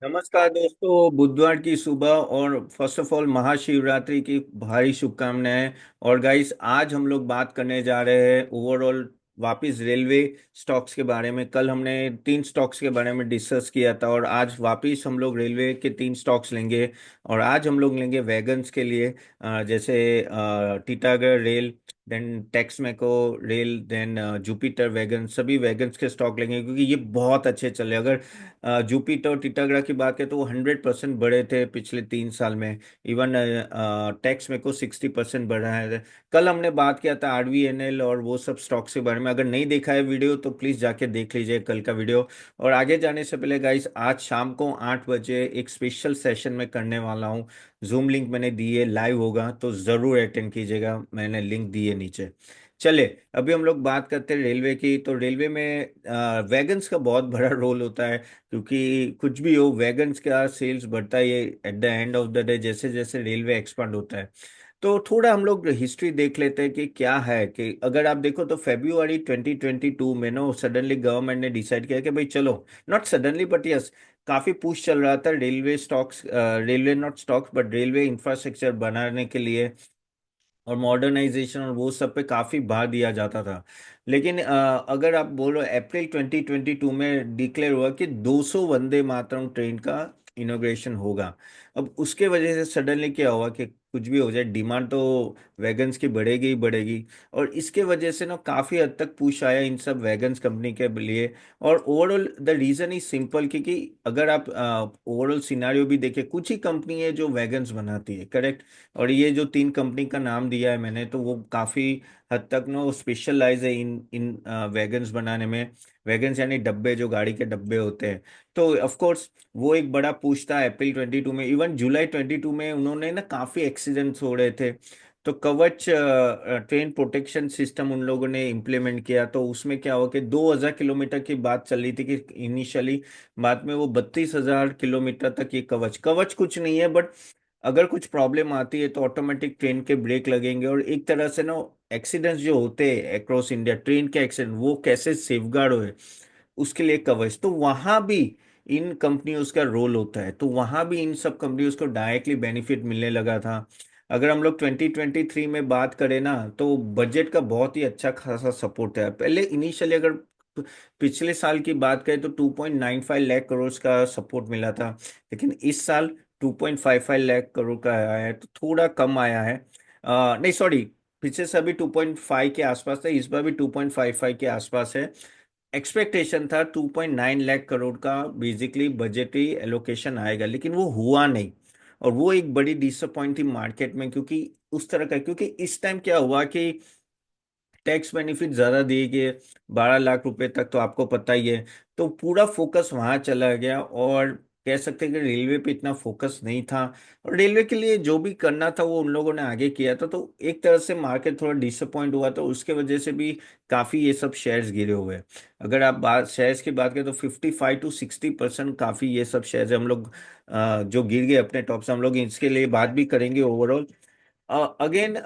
नमस्कार दोस्तों, बुधवार की सुबह और फर्स्ट ऑफ ऑल महाशिवरात्रि की भारी शुभकामनाएं। और गाइस, आज हम लोग बात करने जा रहे हैं ओवरऑल वापिस रेलवे स्टॉक्स के बारे में। कल हमने तीन स्टॉक्स के बारे में डिस्कस किया था और आज वापिस हम लोग रेलवे के तीन स्टॉक्स लेंगे। और आज हम लोग लेंगे वैगन्स के लिए, जैसे Titagarh rail, then Texmaco rail, then Jupiter wagon, सभी वैगन्स के स्टॉक लेंगे क्योंकि ये बहुत अच्छे चले। अगर जुपिटर और टिटागरा की बात करें तो वो 100% बढ़े थे पिछले 3 साल में। इवन टैक्स में को 60% बढ़ा है। कल हमने बात किया था आरवीएनएल और वो सब स्टॉक्स के बारे में। अगर नहीं देखा है वीडियो तो प्लीज़ जाके देख लीजिए कल का वीडियो। और आगे जाने से पहले गाइस, आज शाम को 8 बजे एक स्पेशल सेशन में करने वाला हूँ। जूम लिंक मैंने दी है, लाइव होगा तो ज़रूर अटेंड कीजिएगा, मैंने लिंक दी है नीचे। चले, अभी हम लोग बात करते हैं रेलवे की। तो रेलवे में वैगन्स का बहुत बड़ा रोल होता है, क्योंकि कुछ भी हो वैगन्स का सेल्स बढ़ता है eight the end of the day, जैसे जैसे रेलवे एक्सपांड होता है। तो थोड़ा हम लोग हिस्ट्री देख लेते हैं कि क्या है। कि अगर आप देखो तो फेब्रुआरी 2022 में ना सडनली गवर्नमेंट ने डिसाइड किया कि भाई चलो, नॉट सडनली बट यस, काफी पुश चल रहा था railway stocks, railway not stocks but railway infrastructure बनाने के लिए और मॉडर्नाइजेशन और वो सब पे काफी भार दिया जाता था। लेकिन अगर आप बोलो अप्रैल 2022 में डिक्लेयर हुआ कि 200 वंदे मातरम ट्रेन का इनोग्रेशन होगा। अब उसके वजह से सडनली क्या हुआ कि कुछ भी हो जाए, डिमांड तो वैगन्स की बढ़ेगी ही बढ़ेगी। और इसके वजह से ना काफी हद तक पुश आया इन सब वैगन्स कंपनी के लिए। और overall the reason is simple, क्योंकि अगर आप ओवरऑल सिनारियो भी देखें, कुछ ही कंपनी है जो वैगन्स बनाती है, करेक्ट। और ये जो तीन कंपनी का नाम दिया है मैंने, तो वो काफी हद तक ना वो स्पेशलाइज है इन इन वैगन्स बनाने में। वैगन्स यानी डब्बे, जो गाड़ी के डब्बे होते हैं। तो ऑफ कोर्स वो एक बड़ा पुश था अप्रैल 22 में। इवन जुलाई 22 में उन्होंने ना काफी एक्सीडेंट्स हो रहे थे, तो कवच ट्रेन प्रोटेक्शन सिस्टम उन लोगों ने इम्प्लीमेंट किया। तो उसमें क्या हुआ कि 2,000 किलोमीटर की बात चल रही थी कि इनिशियली, बाद में वो 32,000 किलोमीटर तक ये कवच कवच कुछ नहीं है, बट अगर कुछ प्रॉब्लम आती है तो ऑटोमेटिक ट्रेन के ब्रेक लगेंगे। और एक तरह से ना एक्सीडेंट्स जो होते हैं अक्रॉस इंडिया, ट्रेन के एक्सीडेंट वो कैसे सेफगार्ड हो, उसके लिए कवच। तो वहां भी इन कंपनियों का रोल होता है, तो वहां भी इन सब कंपनियों को डायरेक्टली बेनिफिट मिलने लगा था। अगर हम लोग 2023 में बात करें ना, तो बजट का बहुत ही अच्छा खासा सपोर्ट है। पहले इनिशियली अगर पिछले साल की बात करें तो 2.95 लाख करोड़ का सपोर्ट मिला था। लेकिन इस साल 2.55 लाख करोड़ का आया है, तो थोड़ा कम आया है। नहीं सॉरी, पिछले साल भी 2.5 के आसपास था, इस बार भी 2.55 के आसपास है। एक्सपेक्टेशन था 2.9 लाख करोड़ का बेसिकली बजटरी एलोकेशन आएगा, लेकिन वो हुआ नहीं। और वो एक बड़ी डिसअपॉइंट थी मार्केट में, क्योंकि उस तरह का, क्योंकि इस टाइम क्या हुआ कि टैक्स बेनिफिट ज्यादा दिए गए, 12 लाख रुपए तक, तो आपको पता ही है। तो पूरा फोकस वहां चला गया, और कह सकते हैं कि रेलवे पे इतना फोकस नहीं था। और रेलवे के लिए जो भी करना था वो उन लोगों ने आगे किया था, तो एक तरह से मार्केट थोड़ा डिसअपॉइंट हुआ, तो उसके वजह से भी काफी ये सब शेयर्स गिरे हुए हैं। अगर आप बात शेयर्स की बात करें तो 55 to 60% काफी ये सब शेयर्स हम लोग जो गिर गए अपने टॉप से। हम लोग इसके लिए बात भी करेंगे overall. Again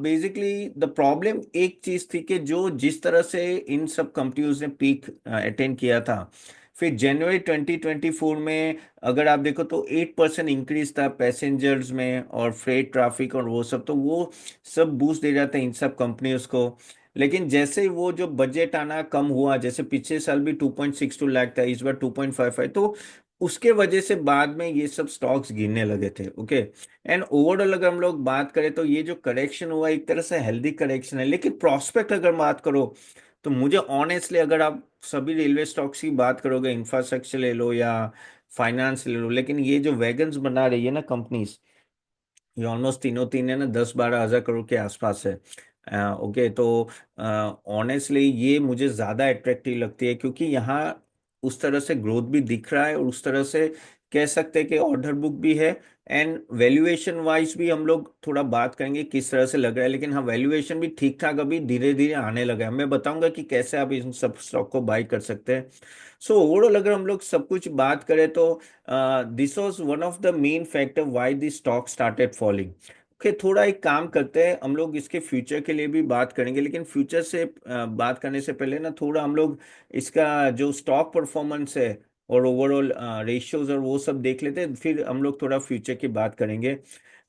basically the problem एक चीज थी कि जो जिस तरह से इन सब कंपनीज ने पीक अटेंड किया था, फिर जनवरी 2024 में अगर आप देखो तो 8% इंक्रीज था पैसेंजर्स में और फ्रेट ट्रैफिक और वो सब, तो वो सब बूस्ट दे रहा था इन सब कंपनीज को। लेकिन जैसे ही वो जो बजट आना कम हुआ, जैसे पिछले साल भी 2.62 लाख था, इस बार 2.55, तो उसके वजह से बाद में ये सब स्टॉक्स गिरने लगे थे। ओके। एंड ओवरऑल अगर हम लोग बात करें तो ये जो करेक्शन हुआ एक तरह से हेल्दी करेक्शन है। लेकिन प्रोस्पेक्ट अगर बात करो तो मुझे ऑनेस्टली, अगर आप सभी रेलवे स्टॉक्स की बात करोगे, इंफ्रास्ट्रक्चर ले लो या फाइनेंस ले लो, लेकिन ये जो वैगन्स बना रही है ना कंपनीज, ये ऑलमोस्ट तीनों तीन है ना 10-12 हज़ार करोड़ के आसपास है। ओके। तो ऑनेस्टली ये मुझे ज़्यादा अट्रैक्टिव लगती है, क्योंकि यहाँ उस तरह से ग्रोथ भी दिख रहा है और उस तरह से कह सकते हैं कि ऑर्डर बुक भी है। एंड वैल्यूएशन वाइज भी हम लोग थोड़ा बात करेंगे किस तरह से लग रहा है, लेकिन हाँ वैल्यूएशन भी ठीक ठाक अभी धीरे धीरे आने लगा है। मैं बताऊंगा कि कैसे आप इन सब स्टॉक को बाई कर सकते हैं। सो ओवरऑल अगर हम लोग सब कुछ बात करें तो this was one of the main factor why the stock started falling. Okay, थोड़ा एक काम करते हैं, हम लोग इसके फ्यूचर के लिए भी बात करेंगे, लेकिन फ्यूचर से बात करने से पहले ना थोड़ा हम लोग इसका जो स्टॉक परफॉर्मेंस है और ओवरऑल रेशियोज और वो सब देख लेते हैं, फिर हम लोग थोड़ा फ्यूचर की बात करेंगे।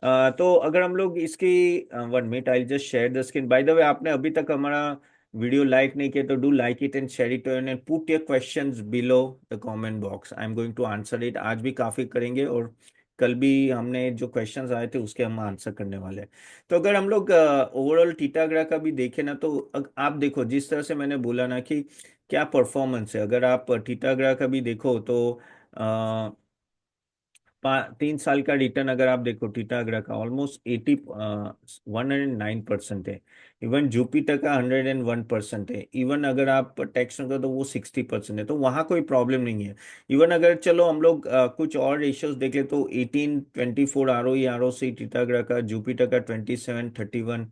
तो अगर हम लोग इसकी 1 minute, I just share the screen. By the way, आपने अभी तक हमारा वीडियो लाइक नहीं किया तो do like it and share it and put your questions below the comment box. I am going to answer it. आज भी काफी करेंगे और कल भी हमने जो क्वेश्चंस आए थे उसके हम आंसर करने वाले हैं। तो अगर हम लोग ओवरऑल टीटागरा का भी देखें ना, तो आप देखो जिस तरह से मैंने बोला ना कि क्या परफॉर्मेंस है। अगर आप टीटागरा का भी देखो तो 3 साल का रिटर्न अगर आप देखो टीटागरा का ऑलमोस्ट 109% है। इवन जुपिटर का 101% है। इवन अगर आप टैक्स में करो तो वो 60% है, तो वहाँ कोई प्रॉब्लम नहीं है। इवन अगर चलो हम लोग कुछ और रेशियोज देख ले तो 18-24 आर ओ सी टीटागरा का, जुपिटर का 27-31।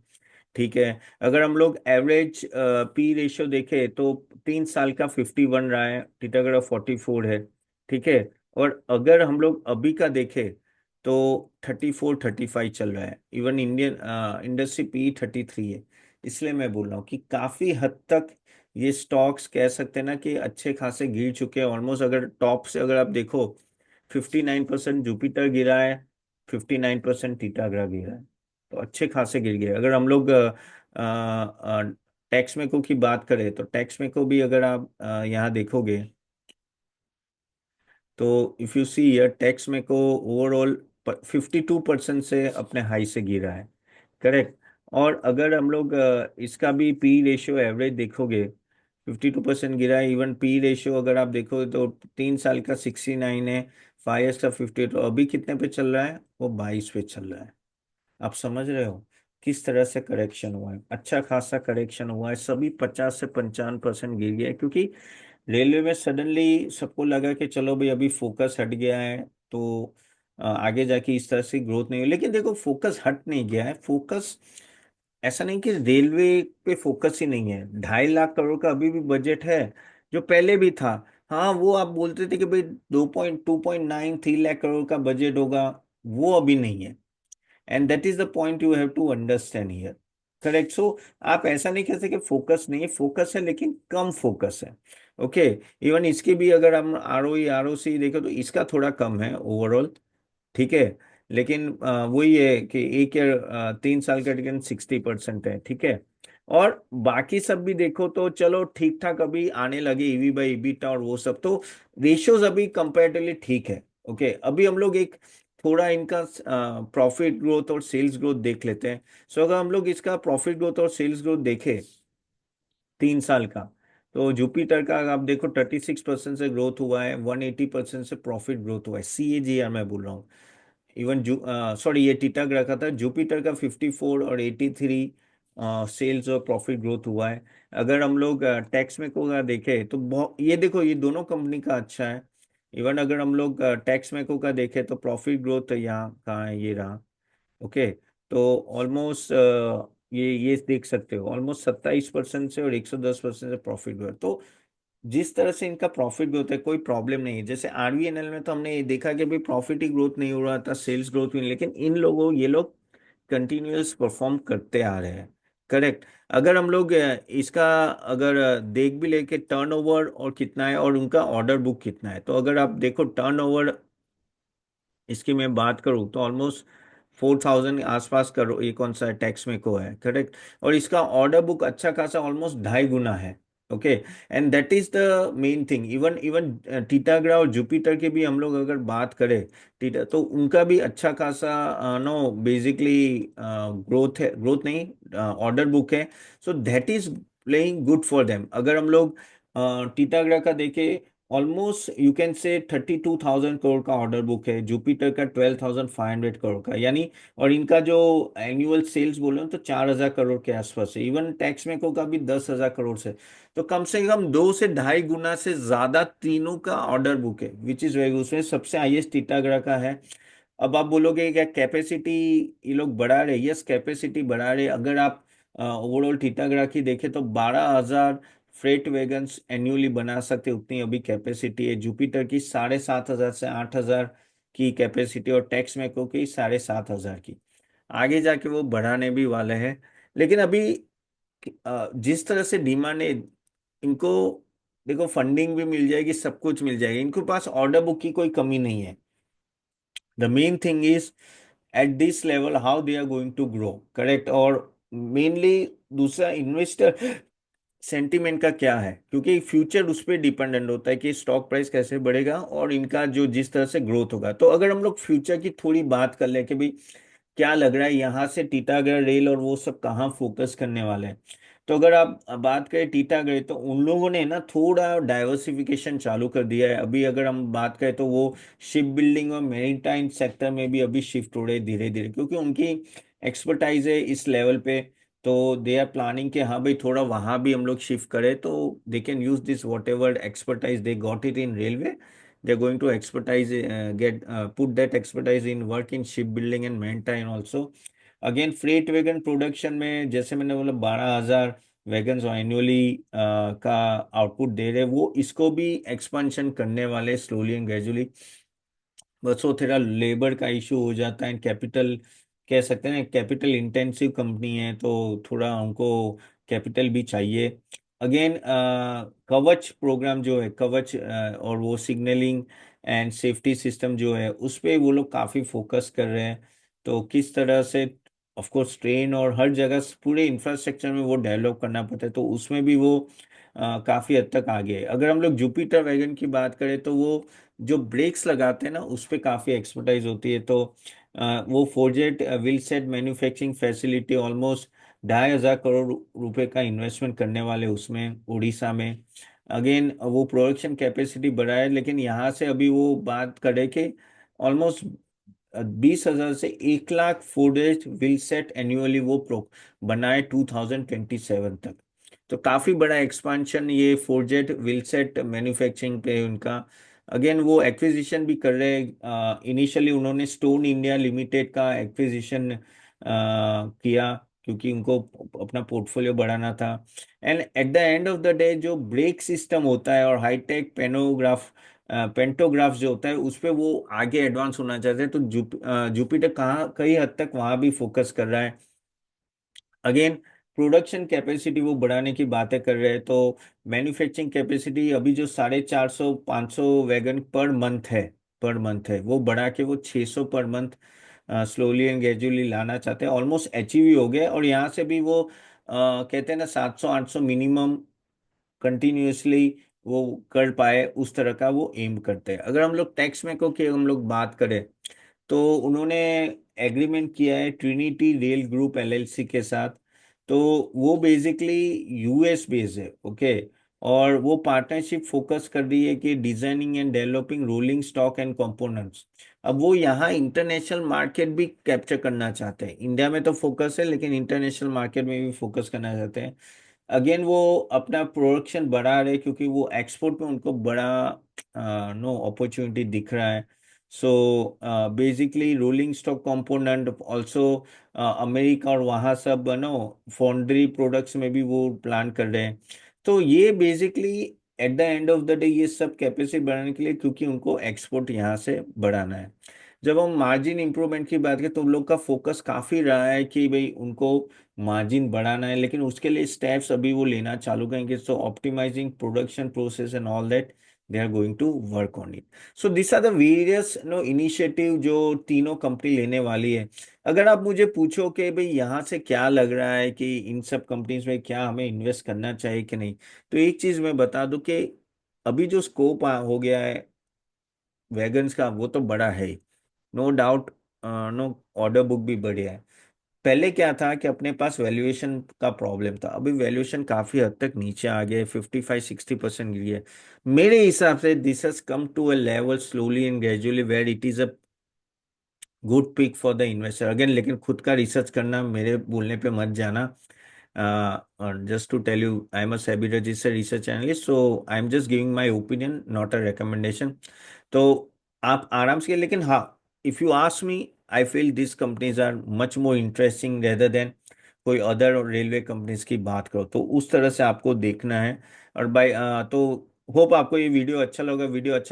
ठीक है। अगर हम लोग एवरेज पी रेशियो देखें तो 3 साल का 51 रहा है, टीटागढ़ 44 है। ठीक है। और अगर हम लोग अभी का देखें तो 34-35 चल रहा है। इवन इंडियन इंडस्ट्री पी 33 है। इसलिए मैं बोल रहा हूँ कि काफी हद तक ये स्टॉक्स कह सकते हैं ना कि अच्छे खासे गिर चुके हैं ऑलमोस्ट। अगर टॉप से अगर आप देखो 59% जुपिटर गिरा है, 59% टीटागढ़ गिरा है। तो अच्छे खासे गिर गए। अगर हम लोग टैक्स मेको की बात करें तो टैक्स मेको भी अगर आप यहाँ देखोगे तो if you see year tax मेको ओवरऑल 52% से अपने हाई से गिरा है। करेक्ट। और अगर हम लोग इसका भी पी रेशियो एवरेज देखोगे 52% गिरा है। इवन पी रेशियो अगर आप देखोगे तो 3 साल का 69 है, 5 ईयर्स का 58। तो अभी कितने पे चल रहा है? वो 22 पे चल रहा है। आप समझ रहे हो किस तरह से करेक्शन हुआ है? अच्छा खासा करेक्शन हुआ है। सभी 50 से 55% गिर गया है, क्योंकि रेलवे में सडनली सबको लगा कि चलो भाई अभी फोकस हट गया है, तो आगे जाके इस तरह से ग्रोथ नहीं हुई। लेकिन देखो फोकस हट नहीं गया है। फोकस ऐसा नहीं कि रेलवे पे फोकस ही नहीं है। 2.5 लाख करोड़ का अभी भी बजट है, जो पहले भी था। हाँ, वो आप बोलते थे कि भाई 2.9 3 लाख करोड़ का बजट होगा, वो अभी नहीं है। And that is the point you have to understand here. Correct. So आप ऐसा नहीं कह सकते फोकस नहीं है, फोकस है लेकिन कम फोकस है। ओके। इवन इसकी भी अगर हम आर ओ सी देखें तो इसका थोड़ा कम है ओवरऑल। ठीक है। लेकिन वही है कि एक या 3 साल का रिटर्न 60% है। ठीक है। और बाकी सब भी देखो तो चलो ठीक ठाक अभी आने लगे, ईवी बाई ईबिटा और वो सब तो रेशियोज अभी कंपैरेटिवली ठीक है। ओके। अभी हम लोग एक थोड़ा इनका प्रॉफिट ग्रोथ और सेल्स ग्रोथ देख लेते हैं। सो अगर हम लोग इसका प्रॉफिट ग्रोथ और सेल्स ग्रोथ देखें 3 साल का, तो जुपिटर का आप देखो 36% से ग्रोथ हुआ है, 180% से प्रॉफिट ग्रोथ हुआ है। CAGR मैं बोल रहा हूँ। इवन सॉरी, ये टीटागढ़ का था। जुपिटर का 54 और 83 सेल्स और प्रॉफिट ग्रोथ हुआ है। अगर हम लोग टैक्स में को देखें तो बहुत, ये देखो ये दोनों कंपनी का अच्छा है। इवन अगर हम लोग टैक्स में को का देखें तो प्रॉफिट ग्रोथ यहाँ कहाँ है, ये रहा। ओके। तो ऑलमोस्ट ये देख सकते हो ऑलमोस्ट 27% से और 110% से प्रॉफिट ग्रोथ। तो जिस तरह से इनका प्रॉफिट ग्रोथ है कोई प्रॉब्लम नहीं है। जैसे आरवीएनएल में तो हमने ये देखा कि भाई प्रॉफिट ही ग्रोथ नहीं हो रहा था, सेल्स ग्रोथ भी नहीं, लेकिन इन लोगों ये लोग कंटिन्यूअस परफॉर्म करते आ रहे हैं। करेक्ट। अगर हम लोग इसका अगर देख भी लेके टर्नओवर और कितना है और उनका ऑर्डर बुक कितना है, तो अगर आप देखो टर्नओवर इसकी मैं बात करूँ तो ऑलमोस्ट 4,000 आसपास करो। ये कौन सा है? टैक्स में को है। करेक्ट। और इसका ऑर्डर बुक अच्छा खासा ऑलमोस्ट 2.5 गुना है। Okay. And that is the main thing. Even even Titagarh और जुपिटर की भी हम लोग अगर बात करें, टीटा तो उनका भी अच्छा खासा नो बेसिकली ग्रोथ है, ग्रोथ नहीं ऑर्डर बुक है। So that is playing good for them. अगर हम लोग टीटागढ़ का देखें, almost you can say 32,000 crore का ऑर्डर बुक है, जुपिटर का 12,500 करोड़ का, यानी। और इनका जो एनुअल सेल्स बोले तो 4,000 करोड़ के आसपास है। इवन टैक्स मेको का भी 10,000 करोड़ से। तो कम से कम 2 से 2.5 गुना से ज्यादा तीनों का ऑर्डर बुक है, विच इज वेरी। उसमें सबसे हाईएस्ट टीटागढ़ का है। अब आप बोलोगे क्या कैपेसिटी ये लोग बढ़ा रहे? यस, कैपेसिटी बढ़ा रहे। अगर आप ओवरऑल टीटागढ़ की देखें तो 12,000 फ्रेट वैगन्स एन्युअली बना सकते, उतनी अभी कैपेसिटी है। जुपिटर की 7,500 से 8,000 की कैपेसिटी, और टैक्स मैको की 7,500 की। आगे जाके वो बढ़ाने भी वाले हैं। लेकिन अभी जिस तरह से डिमांड है, इनको देखो फंडिंग भी मिल जाएगी, सब कुछ मिल जाएगी, इनके पास ऑर्डर बुक की कोई कमी नहीं है। The main thing is at this level how they are going to grow, correct. और मेनली दूसरा, इन्वेस्टर सेंटीमेंट का क्या है, क्योंकि फ्यूचर उस पर डिपेंडेंट होता है कि स्टॉक प्राइस कैसे बढ़ेगा और इनका जो जिस तरह से ग्रोथ होगा। तो अगर हम लोग फ्यूचर की थोड़ी बात कर ले कि भाई क्या लग रहा है यहाँ से टीटागढ़ रेल और वो सब कहाँ फोकस करने वाले हैं, तो अगर आप बात करें टीटागढ़, तो उन लोगों ने ना थोड़ा डाइवर्सिफिकेशन चालू कर दिया है अभी। अगर हम बात करें तो वो शिप बिल्डिंग और मेरीटाइम सेक्टर में भी अभी शिफ्ट हो रहे धीरे धीरे, क्योंकि उनकी एक्सपर्टाइज है इस लेवल पे। तो दे आर प्लानिंग कि हाँ भाई थोड़ा वहां भी हम लोग शिफ्ट करें, तो they can use this what ever expertise they got it in railway, they are going to expertise get put that expertise in work in shipbuilding and maritime also. Again freight wagon production में जैसे मैंने बोला 12,000 wagons annually का output दे रहे, वो इसको भी expansion करने वाले स्लोली एंड ग्रेजुअली। बस वो थोड़ा लेबर का इशू हो जाता है, कैपिटल कह सकते हैं, कैपिटल इंटेंसिव कंपनी है तो थोड़ा उनको कैपिटल भी चाहिए। अगेन कवच प्रोग्राम जो है, कवच और वो सिग्नलिंग एंड सेफ्टी सिस्टम जो है उस पे वो लोग काफ़ी फोकस कर रहे हैं। तो किस तरह से, ऑफ कोर्स ट्रेन और हर जगह पूरे इंफ्रास्ट्रक्चर में वो डेवलप करना पड़ता है, तो उसमें भी वो काफ़ी हद तक आगे है। अगर हम लोग जुपिटर वैगन की बात करें तो वो जो ब्रेक्स लगाते हैं ना उस पे काफ़ी एक्सपर्टाइज होती है। तो वो forged wheel set manufacturing facility almost 2,500 crore रुपए का इन्वेस्टमेंट करने वाले उसमें उड़ीसा में। अगेन वो प्रोडक्शन कैपेसिटी बढ़ाए, लेकिन यहाँ से अभी वो बात करें कि ऑलमोस्ट 20,000 से 1 लाख फोर्जेड व्हील सेट एनुअली वो प्रो बनाए 2027 तक। तो काफी बड़ा एक्सपांशन ये फोरजेट व्हील सेट मैन्युफैक्चरिंग पे उनका। अगेन वो एक्विजिशन भी कर रहे हैं, इनिशियली उन्होंने स्टोन इंडिया लिमिटेड का एक्विजिशन किया, क्योंकि उनको अपना पोर्टफोलियो बढ़ाना था। And eight the end of the day जो ब्रेक सिस्टम होता है और हाईटेक पेंटोग्राफ जो होता है उस पे वो आगे एडवांस होना चाहते हैं। तो जुपिटर कहाँ कई हद तक वहां भी फोकस कर रहा है। अगेन प्रोडक्शन कैपेसिटी वो बढ़ाने की बातें कर रहे हैं, तो मैन्युफैक्चरिंग कैपेसिटी अभी जो 450 500 वैगन पर मंथ है, पर मंथ है, वो बढ़ा के वो 600 per month slowly and gradually लाना चाहते हैं। ऑलमोस्ट अचीव ही हो गया, और यहाँ से भी वो कहते हैं ना 700 800 मिनिमम कंटिन्यूअसली वो कर पाए, उस तरह का वो एम करते हैं। अगर हम लोग टैक्स में को की हम लोग बात करें, तो उन्होंने एग्रीमेंट किया है ट्रिनिटी रेल ग्रुप एलएलसी के साथ। तो वो बेसिकली यूएस बेस्ड है, ओके। और वो पार्टनरशिप फोकस कर रही है कि designing and developing rolling stock and components. अब वो यहाँ इंटरनेशनल मार्केट भी कैप्चर करना चाहते हैं, इंडिया में तो फोकस है लेकिन इंटरनेशनल मार्केट में भी फोकस करना चाहते हैं। अगेन वो अपना प्रोडक्शन बढ़ा रहे, क्योंकि वो एक्सपोर्ट में उनको बड़ा नो अपॉर्चुनिटी दिख रहा है। So basically rolling stock component also America और वहाँ सब नो फाउंड्री प्रोडक्ट्स में भी वो प्लान कर रहे हैं। तो ये basically eight the end of the day ये सब कैपेसिटी बढ़ाने के लिए, क्योंकि उनको एक्सपोर्ट यहाँ से बढ़ाना है। जब हम मार्जिन इंप्रूवमेंट की बात करें तो उन लोग का फोकस काफी रहा है कि भाई उनको मार्जिन बढ़ाना है, लेकिन उसके लिए स्टेप्स अभी वो लेना चालू करेंगे। So optimizing production process and all that they are going to work on it. So this are the various no initiative जो तीनों कंपनी लेने वाली है। अगर आप मुझे पूछो कि भाई यहाँ से क्या लग रहा है कि इन सब कंपनीज में क्या हमें इन्वेस्ट करना चाहिए कि नहीं, तो एक चीज मैं बता दूं कि अभी जो स्कोप हो गया है वैगन्स का वो तो बड़ा है, no doubt. No order book भी बढ़िया है। पहले क्या था कि अपने पास वैल्यूएशन का प्रॉब्लम था, अभी वैल्यूएशन काफी हद तक नीचे आ गया है, 55-60% गिरी है। मेरे हिसाब से this has come to a level slowly and gradually where it is a good pick for the investor again. लेकिन खुद का रिसर्च करना, मेरे बोलने पे मत जाना। और just to tell you I am a SEBI registered research analyst, so I am just giving my opinion, not a recommendation. तो आप आराम से, लेकिन हाँ, if you ask me, I feel this companies are much more interesting rather than कोई other railway companies की बात करो, तो उस तरह से आपको देखना है। और बाय तो होप आपको ये वीडियो अच्छा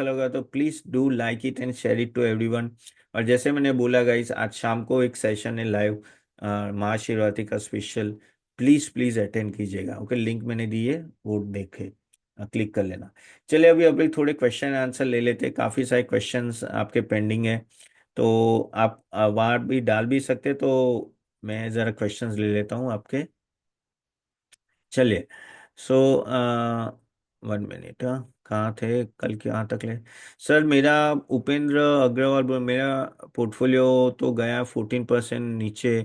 लगा तो please do like it and share it to everyone. और जैसे मैंने बोला गाइस, आज शाम को एक सेशन है लाइव महाशिवरात्रि का स्पेशल, प्लीज प्लीज अटेंड कीजिएगा, ओके। लिंक मैंने दी है, वो देखे। क्लिक कर लेना। चलिए अभी अभी थोड़े क्वेश्चन आंसर ले लेते हैं, काफ़ी सारे क्वेश्चंस आपके पेंडिंग है। तो आप वहाँ भी डाल भी सकते, तो मैं ज़रा क्वेश्चंस ले लेता हूँ आपके। चलिए। सो 1 मिनट, कहाँ थे कल, कहाँ तक ले। सर मेरा उपेंद्र अग्रवाल मेरा पोर्टफोलियो तो गया 14% नीचे।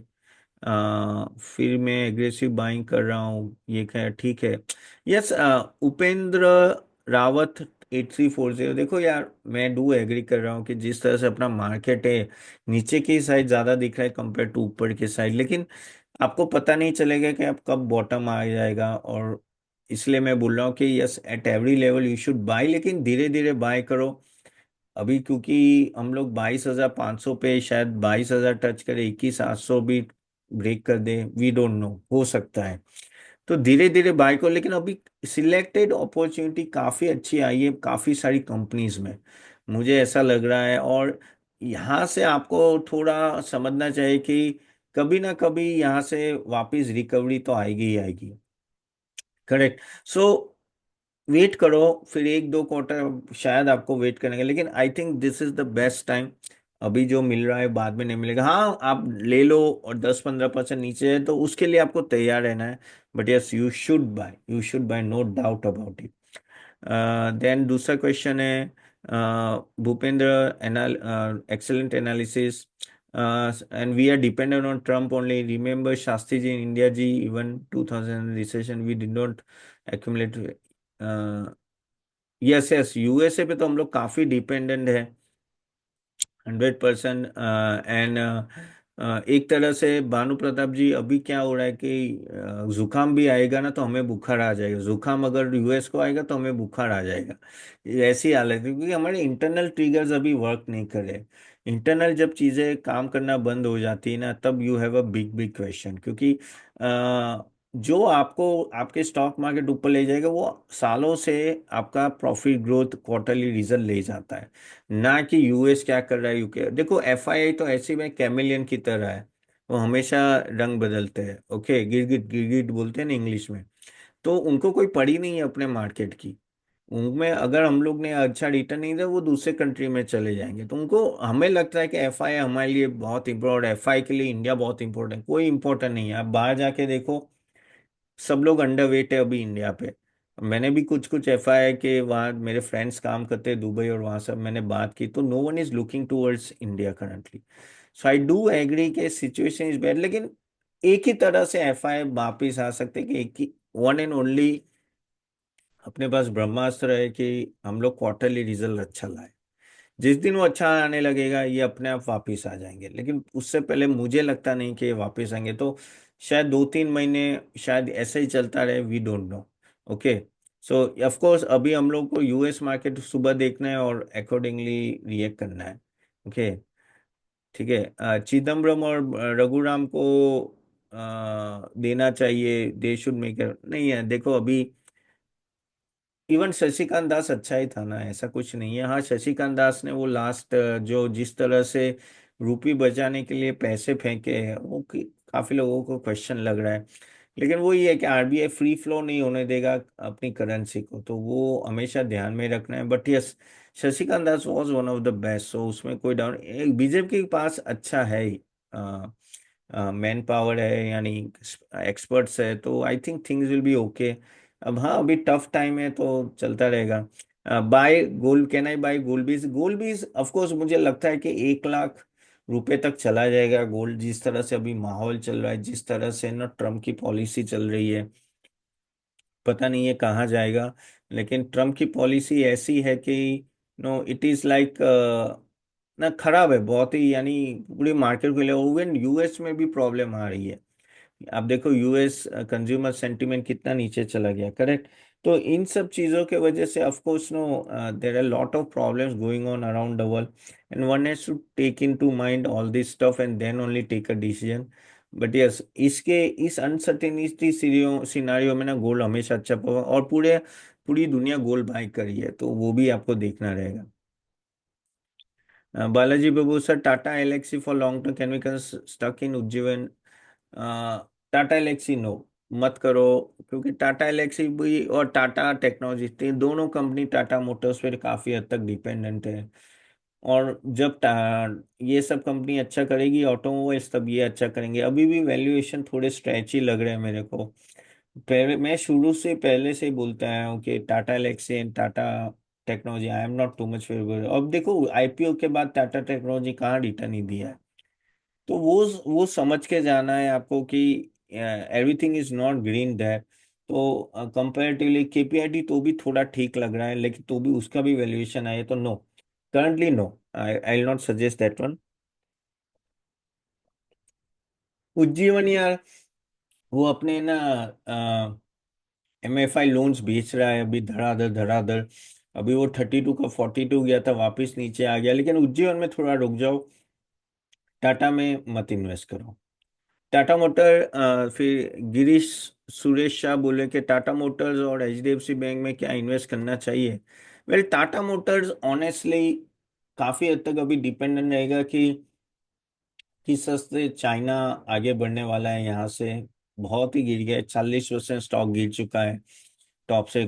फिर मैं एग्रेसिव बाइंग कर रहा हूँ, ये क्या ठीक है। यस, उपेंद्र रावत 8340, देखो यार मैं डू एग्री कर रहा हूँ कि जिस तरह से अपना मार्केट है, नीचे की साइड ज़्यादा दिख रहा है कंपेयर टू ऊपर की साइड, लेकिन आपको पता नहीं चलेगा कि आप कब बॉटम आ जाएगा। और इसलिए मैं बोल रहा हूँ कि yes, at every level you should bye, लेकिन धीरे धीरे बाय करो। अभी क्योंकि हम लोग 22,500 पे शायद 22,000 टच करे, 21,800 भी ब्रेक कर दे, वी डोंट नो, हो सकता है। तो धीरे धीरे बाय करो, लेकिन अभी सिलेक्टेड अपॉर्चुनिटी काफ़ी अच्छी आई है काफ़ी सारी कंपनीज में, मुझे ऐसा लग रहा है। और यहाँ से आपको थोड़ा समझना चाहिए कि कभी ना कभी यहाँ से वापस रिकवरी तो आएगी ही आएगी। करेक्ट। सो वेट करो, फिर 1-2 क्वार्टर शायद आपको वेट करेंगे, लेकिन I think this is the best time. अभी जो मिल रहा है बाद में नहीं मिलेगा। हाँ आप ले लो और 10-15% नीचे है तो उसके लिए आपको तैयार रहना है। But yes, you should buy, no doubt about it. Then दूसरा क्वेश्चन है भूपेंद्र, एनाल excellent analysis, and we are dependent on Trump only, remember Shastri ji in India ji, even 2000 recession we did not accumulate। Yes yes, USA पे तो हम लोग काफी dependent है, 100%। And एक तरह से भानु प्रताप जी अभी क्या हो रहा है कि जुकाम भी आएगा ना तो हमें बुखार आ जाएगा, जुकाम अगर यूएस को आएगा तो हमें बुखार आ जाएगा। ये ऐसी हालत है क्योंकि हमारे इंटरनल ट्रिगर्स अभी वर्क नहीं कर रहे। इंटरनल जब चीजें काम करना बंद हो जाती है ना, तब you have a big big question, क्योंकि जो आपको आपके स्टॉक मार्केट ऊपर ले जाएगा वो सालों से आपका प्रॉफिट ग्रोथ क्वार्टरली रिजल्ट ले जाता है, ना कि यूएस क्या कर रहा है, यूके। देखो एफआईआई तो ऐसे में कैमेलियन की तरह है, वो हमेशा रंग बदलते हैं। ओके, गिरगिट गिरगिट बोलते हैं ना इंग्लिश में। तो उनको कोई पड़ी नहीं है अपने मार्केट की। उनमें अगर हम लोग ने अच्छा रिटर्न नहीं दिया वो दूसरे कंट्री में चले जाएंगे, तो उनको हमें लगता है कि एफआई हमारे लिए बहुत इंपॉर्टेंट, एफआई के लिए इंडिया बहुत इंपॉर्टेंट, कोई इंपॉर्टेंट नहीं है। आप बाहर जाके देखो, सब लोग अंडरवेट है अभी इंडिया पे। मैंने भी कुछ कुछ एफआई के वहाँ मेरे फ्रेंड्स काम करते हैं दुबई और वहाँ सब मैंने बात की, तो no one is looking towards India currently. So I do agree के सिचुएशन इज बैड, लेकिन एक ही तरह से एफआई वापिस आ सकते हैं कि एक ही वन एंड ओनली अपने पास ब्रह्मास्त्र है कि हम लोग क्वार्टरली रिजल्ट अच्छा लाए। जिस दिन वो अच्छा आने लगेगा ये अपने आप वापिस आ जाएंगे, लेकिन उससे पहले मुझे लगता नहीं कि ये वापिस आएंगे। तो शायद 2-3 महीने शायद ऐसे ही चलता रहे, we don't know. Okay. So of course अभी हम लोग को यूएस मार्केट सुबह देखना है और अकॉर्डिंगली रिएक्ट करना है। ओके। ठीक है। चिदम्बरम और रघुराम को देना चाहिए, दे शुड मेक, नहीं है देखो अभी इवन शशिकांत दास अच्छा ही था ना, ऐसा कुछ नहीं है। हाँ शशिकांत दास ने वो लास्ट जो जिस तरह से रुपी बचाने के लिए पैसे फेंके हैं वो काफी लोगों को क्वेश्चन लग रहा है। लेकिन वो ये है कि आरबीआई फ्री फ्लो नहीं होने देगा अपनी करेंसी को, तो वो हमेशा ध्यान में रखना है। But yes, Shashikant Das was one of the best, so उसमें कोई डाउट, बीजेपी के पास अच्छा है ही मैन पावर है, यानी एक्सपर्ट्स है, तो I think things will be okay. अब हाँ अभी टफ टाइम है तो चलता रहेगा। Buy gold, can I buy gold bees, gold bees of course मुझे लगता है कि 1 लाख रुपए तक चला जाएगा गोल्ड, जिस तरह से अभी माहौल चल रहा है, जिस तरह से ना ट्रम्प की पॉलिसी चल रही है, पता नहीं है कहाँ जाएगा। लेकिन ट्रम्प की पॉलिसी ऐसी है कि नो इट इज लाइक ना खराब है बहुत ही, यानी पूरी मार्केट को ले, इवन यूएस में भी प्रॉब्लम आ रही है। आप देखो यूएस कंज्यूमर सेंटीमेंट कितना नीचे चला गया। करेक्ट। तो इन सब चीजों के वजह से of course no there are lot of problems going on around the world, and one has to take into mind all this stuff and then only take a decision. But yes, इसके इस uncertainty scenario में ना gold हमेशा अच्छा होगा, और पूरी दुनिया गोल्ड बाय करी है तो वो भी आपको देखना रहेगा। Balaji Babu sir, Tata Elxsi for long term can we stuck in Ujjivan? Tata Elxsi no, मत करो, क्योंकि टाटा एलेक्सी भी और टाटा टेक्नोलॉजी, दोनों कंपनी टाटा मोटर्स पर काफी हद तक डिपेंडेंट है। और जब ये सब कंपनी अच्छा करेगी ऑटोमोबाइल्स, तब ये अच्छा करेंगे। अभी भी वैल्यूएशन थोड़े स्ट्रेची लग रहे हैं मेरे को। पहले मैं शुरू से पहले से ही बोलता आया हूँ कि Tata Elxsi and Tata Technology, I am not too much favour. अब देखो आईपीओ के बाद टाटा टेक्नोलॉजी कहाँ रिटर्न ही दिया है। तो वो समझ के जाना है आपको कि everything is not green that. तो कंपैरेटिवली केपीआईटी तो भी थोड़ा ठीक लग रहा है, लेकिन तो भी उसका भी वैल्यूएशन आए तो no, currently no, I will not suggest that one. Ujjivan यार, वो अपने ना एमएफआई लोन्स बेच रहा है अभी धड़ाधड़ धड़ाधड़। अभी वो 32 का 42 गया था, वापस नीचे आ गया। लेकिन उज्जीवन में थोड़ा रुक जाओ, टाटा में मत इन्वेस्ट करो। टाटा मोटर फिर गिरीश सुरेश शाह बोले कि टाटा मोटर्स और एचडीएफसी बैंक में क्या इन्वेस्ट करना चाहिए। वेल, टाटा मोटर्स ऑनेस्टली काफी हद तक अभी डिपेंडेंट रहेगा कि किस हद से चाइना आगे बढ़ने वाला है यहाँ से। बहुत ही गिर गया है, 40% स्टॉक गिर चुका है टॉप से।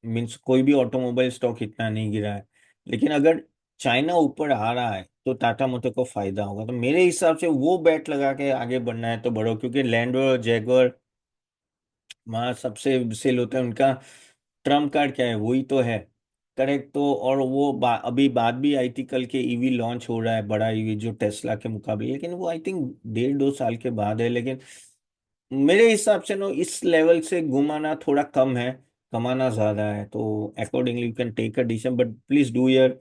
मीन्स कोई भी ऑटोमोबाइल स्टॉक इतना नहीं गिरा है। लेकिन अगर चाइना ऊपर आ रहा है तो टाटा मोटर को फायदा होगा। तो मेरे हिसाब से वो बेट लगा के आगे बढ़ना है तो बढ़ो, क्योंकि लैंड रोवर जैगुआर वहाँ सबसे सेल होता है उनका। ट्रम्प कार्ड क्या है, वही तो है। करेक्ट। तो और वो अभी बात भी आई थी कल के, ईवी लॉन्च हो रहा है, बड़ा ईवी जो टेस्ला के मुकाबले, लेकिन वो आई थिंक 1.5-2 साल के बाद है। लेकिन मेरे हिसाब से नो, इस लेवल से घुमाना थोड़ा कम है, कमाना ज्यादा है। तो accordingly you can take a decision, but please do your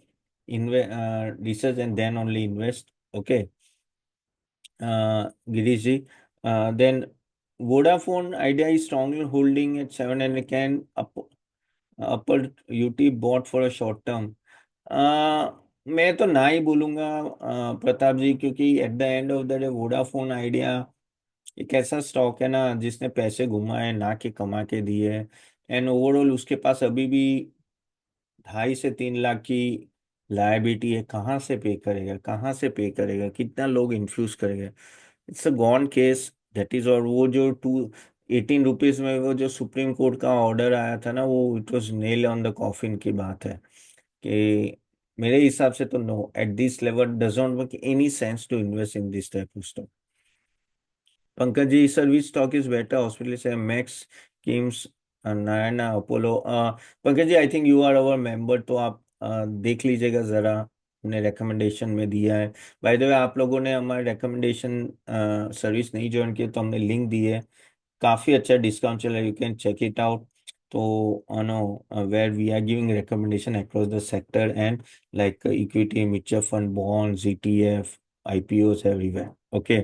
research and then only invest. Okay Girish ji. Then Vodafone Idea is strongly holding at 700, can upper UT bought for a short term. मैं तो ना ही बोलूंगा प्रताप जी, क्योंकि at the end of the day Vodafone Idea एक ऐसा stock है ना जिसने पैसे घुमाए ना कि कमा के दिए। एंड ओवरऑल उसके पास अभी भी 2.5 से 3 लाख की लायबिलिटी है। कहाँ से पे करेगा, कहाँ से पे करेगा, कितना लोग इन्फ्यूज करेगा। It's a gone case that is. और वो जो 18 रुपीज में वो जो सुप्रीम कोर्ट का ऑर्डर आया था ना, वो it was nail on the coffin की बात है। कि मेरे हिसाब से तो no, at this level does not make any sense to invest in this type of stock. Pankaj ji, sir which stock is better, hospital से Max, KIMS, Narayana, Apollo? Pankaj ji, I think you are our member, तो आप देख लीजिएगा जरा, हमने रिकमेंडेशन में दिया है। बाय द वे, आप लोगों ने हमारे रिकमेंडेशन सर्विस नहीं ज्वाइन की तो हमने लिंक दी है, काफ़ी अच्छा डिस्काउंट चल रहा है, you can check it out. तो no, where we are giving recommendation across the sector and like equity, mutual fund, bonds, ETF, IPOs everywhere. Okay.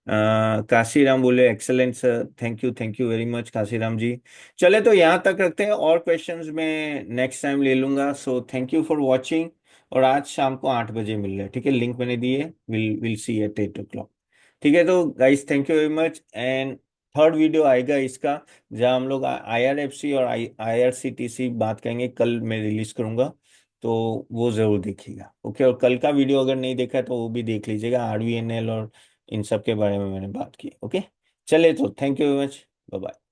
Kashiram बोले excellent sir, thank you very much Kashiram ji. चले तो यहाँ तक रखते हैं, और क्वेश्चंस मैं नेक्स्ट टाइम ले लूंगा। So thank you for watching. और आज शाम को 8 बजे मिल रहे हैं, ठीक है? लिंक मैंने दी है, will will see eight 8 o'clock। ठीक है, तो guys thank you very much. And third video आएगा इसका, जहाँ हम लोग आईआरएफसी और आईआरसीटीसी बात करेंगे, कल मैं रिलीज करूंगा। तो वो जरूर देखिएगा। ओके, और कल का वीडियो अगर नहीं देखा है तो वो भी देख लीजिएगा, आरवीएनएल और इन सब के बारे में मैंने बात की। ओके, चले तो thank you very much, bye bye.